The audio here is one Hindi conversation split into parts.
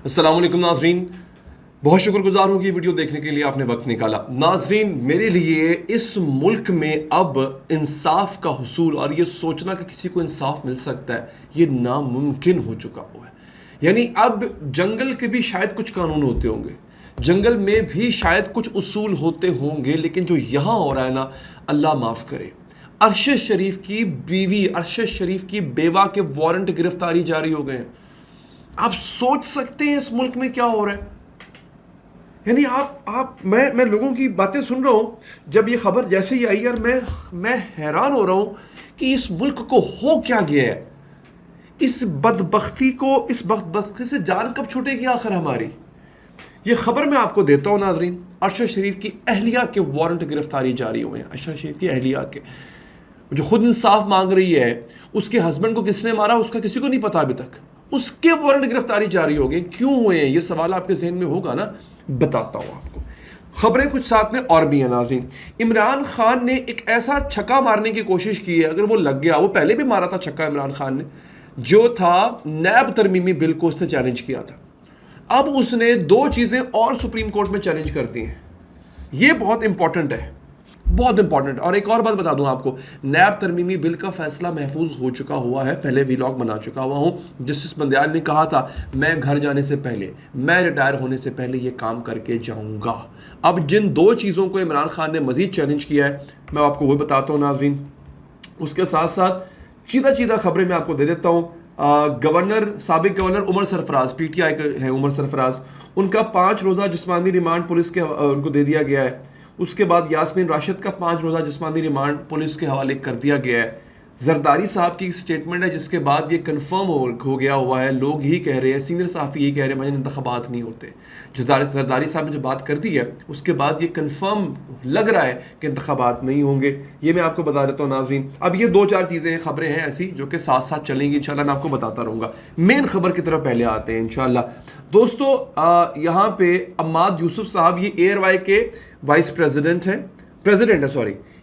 अस्सलाम वालेकुम नाजरीन, बहुत शुक्रगुजार हूँ कि वीडियो देखने के लिए आपने वक्त निकाला। नाजरीन, मेरे लिए इस मुल्क में अब इंसाफ का हुसूल और ये सोचना कि किसी को इंसाफ मिल सकता है, ये नामुमकिन हो चुका हुआ है। यानी अब जंगल के भी शायद कुछ कानून होते होंगे, जंगल में भी शायद कुछ उसूल होते होंगे, लेकिन जो यहाँ हो रहा है ना, अल्लाह माफ़ करे। अरशद शरीफ की बीवी, अरशद शरीफ की बेवा के वारंट गिरफ्तारी जारी हो गए हैं। आप सोच सकते हैं इस मुल्क में क्या हो रहा है। यानी मैं लोगों की बातें सुन रहा हूं, जब ये खबर जैसे ही आई यार, मैं हैरान हो रहा हूं कि इस मुल्क को हो क्या गया है। इस बदबख्ती से जान कब छूटेगी आखिर हमारी। ये खबर मैं आपको देता हूं नाजरीन, अरशद शरीफ की अहलिया के वारंट गिरफ्तारी जारी हुए हैं। अरशद शरीफ की अहलिया के, जो खुद इंसाफ मांग रही है, उसके हस्बैंड को किसने मारा उसका किसी को नहीं पता अभी तक, उसके वारंट गिरफ्तारी जारी हो गए। क्यों हुए हैं, ये सवाल आपके जहन में होगा ना, बताता हूं आपको। खबरें कुछ साथ में और भी हैं नाज़रीन। इमरान खान ने एक ऐसा छक्का मारने की कोशिश की है, अगर वो लग गया, वो पहले भी मारा था छक्का इमरान खान ने, जो था नैब तरमीमी बिल को उसने चैलेंज किया था। अब उसने दो चीज़ें और सुप्रीम कोर्ट में चैलेंज कर दी हैं। ये बहुत इंपॉर्टेंट है, बहुत इंपॉर्टेंट। और एक और बात बता दूं आपको, नैब तरमीमी बिल का फैसला महफूज हो चुका हुआ है, पहले व्लॉग बना चुका हुआ हूं। जस्टिस बंदयाल ने कहा था मैं घर जाने से पहले, मैं रिटायर होने से पहले ये काम करके जाऊंगा। अब जिन दो चीज़ों को इमरान खान ने मजीद चैलेंज किया है, मैं आपको वो बताता हूँ नाज़रीन। उसके साथ साथ सीधा खबरें मैं आपको दे देता हूँ। साबिक गवर्नर उमर सरफराज, PTI के हैं उमर सरफराज, उनका 5 रोज़ा जिस्मानी रिमांड पुलिस के उनको दे दिया गया है। उसके बाद यास्मीन राशिद का 5 रोज़ा जिस्मानी रिमांड पुलिस के हवाले कर दिया गया है। जरदारी साहब की स्टेटमेंट है, जिसके बाद ये कंफर्म हो गया हुआ है। लोग ही कह रहे हैं, सीनियर सहाफ़ी यही कह रहे हैं, भाई इंतखाबात नहीं होते। जरदारी साहब ने जो बात कर दी है, उसके बाद ये कंफर्म लग रहा है कि इंतखाबात नहीं होंगे। ये मैं आपको बता देता हूँ नाजरीन। अब ये 2-4 चीज़ें खबरें हैं ऐसी जो कि साथ साथ चलेंगी इंशाल्लाह, मैं आपको बताता रहूँगा। मेन खबर की तरफ पहले आते हैं इंशाल्लाह। दोस्तों, यहाँ पे अम्माद यूसुफ साहब, ये एयरवाई के वाइस प्रेसिडेंट हैं,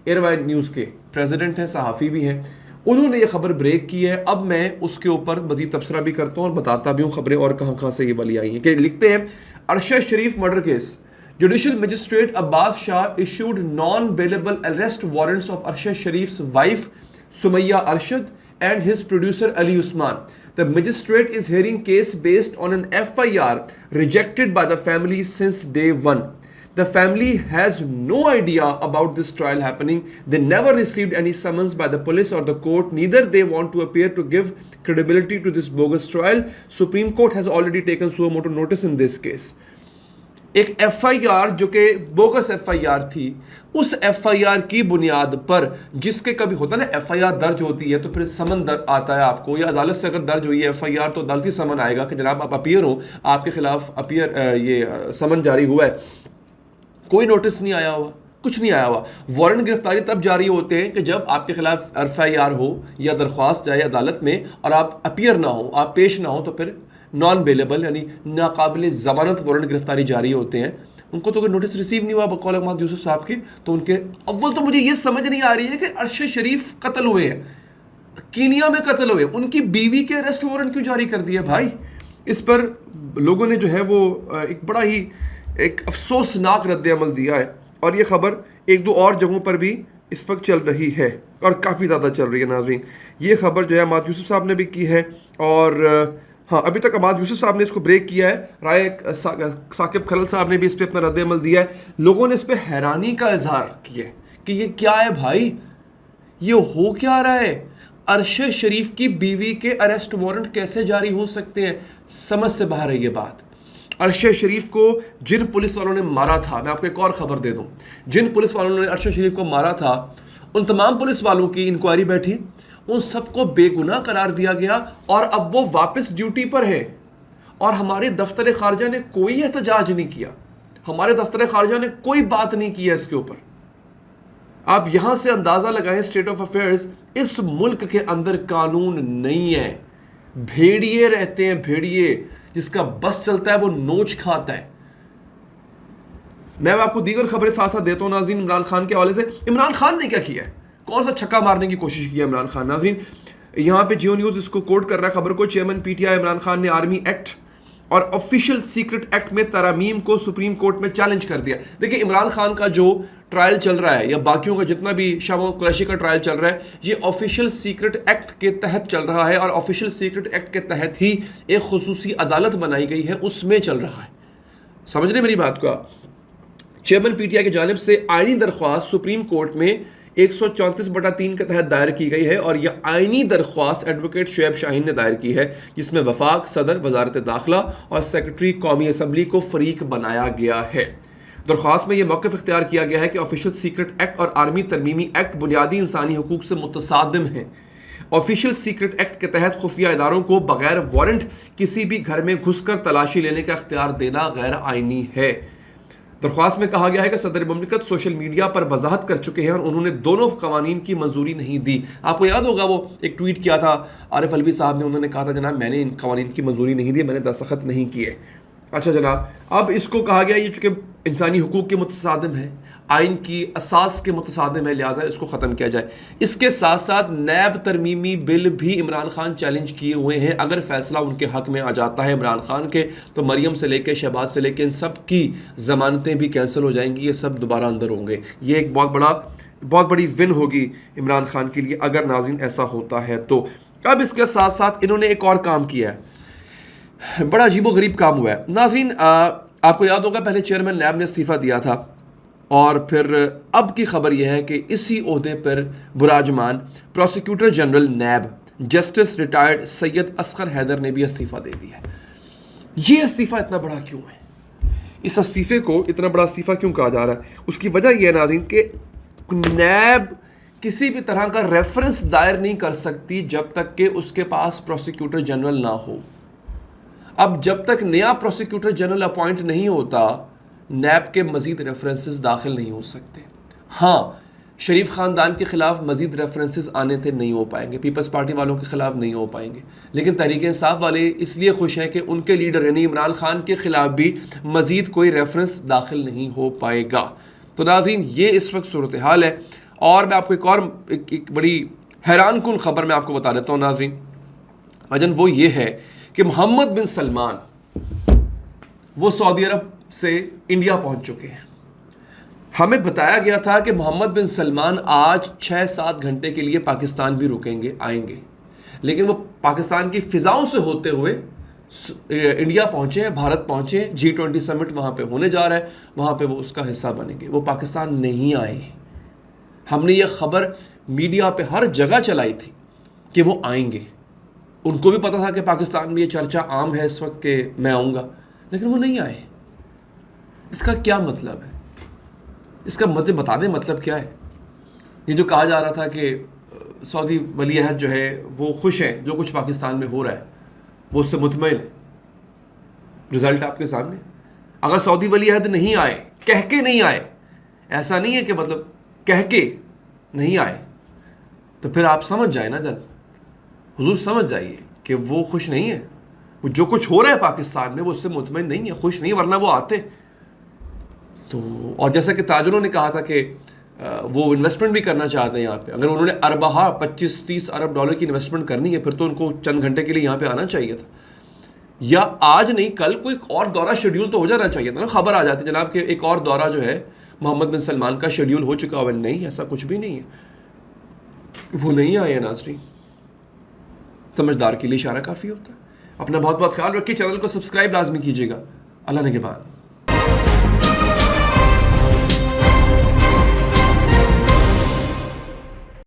एयरवाई न्यूज़ के प्रेसिडेंट हैं, सहाफ़ी भी हैं। उन्होंने ये खबर ब्रेक की है। अब मैं उसके ऊपर मजीद तबसरा भी करता हूँ और बताता भी हूँ खबरें और कहाँ से ये वाली आई हैं। कि लिखते हैं, Arshad Sharif murder case, judicial magistrate Abbas Shah issued non bailable arrest warrants of Arshad Sharif's wife Sumaiya Arshad and his producer Ali Usman. The magistrate is hearing case based on an FIR rejected by the family since day one. The family has no idea about this trial happening. They never received any summons by the police or the court. Neither they want to appear to give credibility to this bogus trial. Supreme Court has already taken suo motu notice in this case. एक FIR जो कि बोगस FIR थी, उस FIR की बुनियाद पर, जिसके कभी होता है ना FIR दर्ज होती है तो फिर समन आता है आपको, या अदालत से अगर दर्ज हुई है FIR तो अदालती समन आएगा कि जनाब आप अपीयर हो, आपके खिलाफ अपीयर ये समन जारी हुआ है। कोई नोटिस नहीं आया हुआ, कुछ नहीं आया हुआ। वारंट गिरफ्तारी तब जारी होते हैं कि जब आपके खिलाफ FIR हो या दरख्वास्त जाए अदालत में और आप अपीयर ना हो, आप पेश ना हो, तो फिर नॉन बेलेबल यानी नाकाबिल ज़मानत वारंट गिरफ्तारी जारी होते हैं। उनको तो कोई नोटिस रिसीव नहीं हुआ बकौल अहमद यूसुफ साहब के, तो उनके अव्वल तो मुझे ये समझ नहीं आ रही है कि अरशद शरीफ कत्ल हुए हैं, कीनिया में कत्ल हुए, उनकी बीवी के अरेस्ट वारंट क्यों जारी कर दिया भाई। इस पर लोगों ने जो है वो एक बड़ा ही एक अफसोसनाक रद्द-ए-अमल दिया है। और ये खबर 1-2 और जगहों पर भी इस वक्त चल रही है और काफ़ी ज़्यादा चल रही है नाज़रीन। ये खबर जो है अहमद यूसुफ साहब ने भी की है, और हाँ, अभी तक अहमद यूसुफ साहब ने इसको ब्रेक किया है। साकिब खलल साहब ने भी इस पर अपना रद्द-ए-अमल दिया है। लोगों ने इस पर हैरानी का इजहार किया कि ये क्या है भाई, ये हो क्या रहा है। अरशद शरीफ की बीवी के अरेस्ट वारंट कैसे जारी हो सकते हैं, समझ से बाहर है ये बात। अरशद शरीफ को जिन पुलिस वालों ने मारा था, मैं आपको एक और खबर दे दूं, जिन पुलिस वालों ने अरशद शरीफ को मारा था, उन तमाम पुलिस वालों की इंक्वायरी बैठी, उन सबको बेगुनाह करार दिया गया और अब वो वापस ड्यूटी पर है। और हमारे दफ्तर खारजा ने कोई एहतजाज नहीं किया, हमारे दफ्तर खारजा ने कोई बात नहीं किया इसके ऊपर। आप यहां से अंदाजा लगाएं स्टेट ऑफ अफेयर्स, इस मुल्क के अंदर कानून नहीं है। भेड़िए रहते हैं, भेड़िए, जिसका बस चलता है वो नोच खाता है। मैं आपको दीगर खबरें साथ साथ देता हूं नाज़रीन। इमरान खान के हवाले से, इमरान खान ने क्या किया है, कौन सा छक्का मारने की कोशिश की है इमरान खान। नाज़रीन, यहाँ पे जियो न्यूज़ इसको कोट कर रहा है खबर को, चेयरमैन PTI इमरान खान ने आर्मी एक्ट और ऑफिशियल सीक्रेट एक्ट में तरमीम को सुप्रीम कोर्ट में चैलेंज कर दिया। देखिए इमरान खान का जो ट्रायल चल रहा है या बाकियों का जितना भी शाह कुरैशी का ट्रायल चल रहा है, ये ऑफिशियल सीक्रेट एक्ट के तहत चल रहा है और ऑफिशियल सीक्रेट एक्ट के तहत ही एक खुसूसी अदालत बनाई गई है, उसमें चल रहा है। समझ रहे मेरी बात को आप? चेयरमैन पीटीआई की जानिब से आईनी दरख्वास्त सुप्रीम कोर्ट में 134/3 के तहत दायर की गई है और यह आईनी दरख्वास्त एडवोकेट शुएब शाहीन ने दायर की है, जिसमें वफाक सदर, वजारत दाखिला और सेक्रेटरी कौमी असम्बली को फरीक बनाया गया है। दरख्वास्त में यह मौक़िफ़ इख्तियार किया गया है कि ऑफिशियल सीक्रेट एक्ट और आर्मी तरमीमी एक्ट बुनियादी इंसानी हुकूक से मुतसादिम हैं। ऑफिशियल सीक्रेट एक्ट के तहत खुफिया इदारों को बगैर वारंट किसी भी घर में घुसकर तलाशी लेने का इख्तियार देना गैर आईनी है। दरख्वास्त में कहा गया है कि सदर मुमलिकत सोशल मीडिया पर वजाहत कर चुके हैं और उन्होंने दोनों कवानीन की मंजूरी नहीं दी। आपको याद होगा वो एक ट्वीट किया था आरिफ अलवी साहब ने, उन्होंने कहा था जनाब मैंने इन कवानीन की मंजूरी नहीं दी, मैंने दस्तखत नहीं किए। अच्छा जनाब, अब इसको कहा गया ये चूँकि इंसानी हुकूक के मुतसादिम है, आइन की असास के मुतसादिम है, लिहाजा इसको ख़त्म किया जाए। इसके साथ साथ नैब तरमीमी बिल भी इमरान खान चैलेंज किए हुए हैं। अगर फैसला उनके हक़ में आ जाता है इमरान खान के, तो मरियम से लेकर शहबाज से लेकर इन सब की ज़मानतें भी कैंसिल हो जाएंगी, ये सब दोबारा अंदर होंगे। ये एक बहुत बड़ी विन होगी इमरान खान के लिए अगर नाज़रीन ऐसा होता है तो। अब इसके साथ साथ इन्होंने एक और काम किया है, बड़ा अजीबोगरीब काम हुआ है नाज़रीन। आपको याद होगा पहले चेयरमैन नैब ने इस्तीफ़ा दिया था और फिर अब की खबर यह है कि इसी ओहदे पर बुराजमान prosecutor general NAB justice retired Syed Asghar Haider ने भी इस्तीफ़ा दे दिया है। ये इस्तीफ़ा इतना बड़ा क्यों है? इस इस्तीफ़े को इतना बड़ा इस्तीफ़ा क्यों कहा जा रहा है? उसकी वजह यह है नाज़रीन कि नैब किसी भी तरह का रेफरेंस दायर नहीं कर सकती जब तक कि उसके पास प्रोसिक्यूटर जनरल ना हो। अब जब तक नया प्रोसिक्यूटर जनरल अपॉइंट नहीं होता, नैब के मज़ीद रेफरेंसेस दाखिल नहीं हो सकते। हाँ, शरीफ ख़ानदान के ख़िलाफ़ मज़ीद रेफरेंसेस आने थे, नहीं हो पाएंगे, पीपल्स पार्टी वालों के ख़िलाफ़ नहीं हो पाएंगे, लेकिन तहरीक इंसाफ वाले इसलिए खुश हैं कि उनके लीडर यानी इमरान खान के ख़िलाफ़ भी मज़ीद कोई रेफरेंस दाखिल नहीं हो पाएगा। तो नाज़रीन ये इस वक्त सूरत हाल है। और मैं आपको एक बड़ी हैरान कुन ख़बर मैं आपको बता देता हूँ नाज़रीन वजन, वो ये है कि मोहम्मद बिन सलमान वो सऊदी अरब से इंडिया पहुंच चुके हैं। हमें बताया गया था कि मोहम्मद बिन सलमान आज 6-7 घंटे के लिए पाकिस्तान भी रुकेंगे, आएंगे, लेकिन वो पाकिस्तान की फ़िज़ाओं से होते हुए इंडिया पहुंचे हैं, भारत पहुंचे हैं। G20 समिट वहाँ पे होने जा रहा है, वहाँ पे वो उसका हिस्सा बनेंगे। वो पाकिस्तान नहीं आए। हमने ये खबर मीडिया पे हर जगह चलाई थी कि वो आएंगे। उनको भी पता था कि पाकिस्तान में ये चर्चा आम है इस वक्त कि मैं आऊँगा, लेकिन वो नहीं आए। इसका क्या मतलब है? इसका मतलब बता दें मतलब क्या है? ये जो कहा जा रहा था कि सऊदी वली अहद जो है वो खुश हैं जो कुछ पाकिस्तान में हो रहा है, वो उससे मुतमईन है। रिजल्ट आपके सामने। अगर सऊदी वली अहद नहीं आए, कह के नहीं आए, ऐसा नहीं है कि मतलब कह के नहीं आए, तो फिर आप समझ जाए ना जन, हुजूर समझ जाइए कि वो खुश नहीं है। वो जो कुछ हो रहा है पाकिस्तान में वो उससे मुतमईन नहीं है, खुश नहीं है, वरना वो आते। तो और जैसा कि ताजरों ने कहा था कि वो इन्वेस्टमेंट भी करना चाहते हैं यहाँ पे। अगर उन्होंने अरबहा 25-30 अरब डॉलर की इन्वेस्टमेंट करनी है, फिर तो उनको चंद घंटे के लिए यहाँ पे आना चाहिए था, या आज नहीं कल कोई और दौरा शेड्यूल तो हो जाना चाहिए था ना। खबर आ जाती जनाब कि एक और दौरा जो है मोहम्मद बिन सलमान का शेड्यूल हो चुका है। नहीं, ऐसा कुछ भी नहीं है, वो नहीं आए नाज़रीन। समझदार के लिए इशारा काफ़ी होता है। अपना बहुत बहुत ख्याल रखिए, चैनल को सब्सक्राइब लाजमी कीजिएगा। अल्लाह ने के बाद।